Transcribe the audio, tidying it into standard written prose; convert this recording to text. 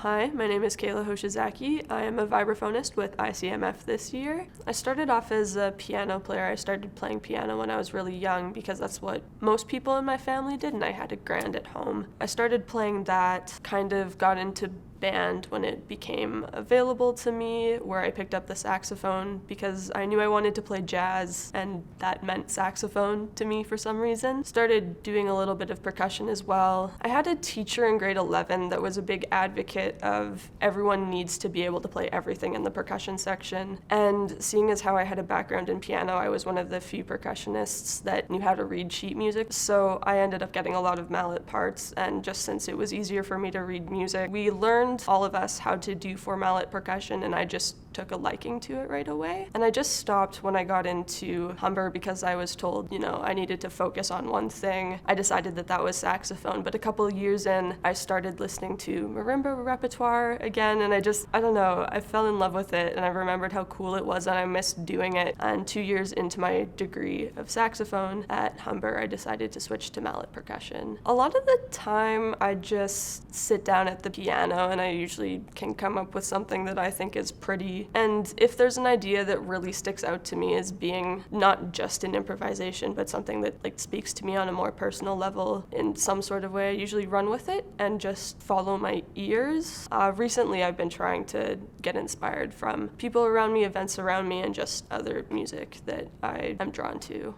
Hi, my name is Kayla Hoshizaki. I am a vibraphonist with ICMF this year. I started off as a piano player. I started playing piano when I was really young because that's what most people in my family did, and I had a grand at home. I started playing that, kind of got into band when it became available to me, where I picked up the saxophone because I knew I wanted to play jazz, and that meant saxophone to me for some reason. Started doing a little bit of percussion as well. I had a teacher in grade 11 that was a big advocate of everyone needs to be able to play everything in the percussion section, and seeing as how I had a background in piano, I was one of the few percussionists that knew how to read sheet music, so I ended up getting a lot of mallet parts, and just since it was easier for me to read music, we learned, all of us, how to do 4-mallet percussion, and I just took a liking to it right away. And I just stopped when I got into Humber because I was told, I needed to focus on one thing. I decided that was saxophone, but a couple of years in, I started listening to marimba repertoire again, and I fell in love with it, and I remembered how cool it was, and I missed doing it. And 2 years into my degree of saxophone at Humber, I decided to switch to mallet percussion. A lot of the time, I just sit down at the piano, and I usually can come up with something that I think is pretty. And if there's an idea that really sticks out to me as being not just an improvisation, but something that speaks to me on a more personal level in some sort of way, I usually run with it and just follow my ears. Recently, I've been trying to get inspired from people around me, events around me, and just other music that I am drawn to.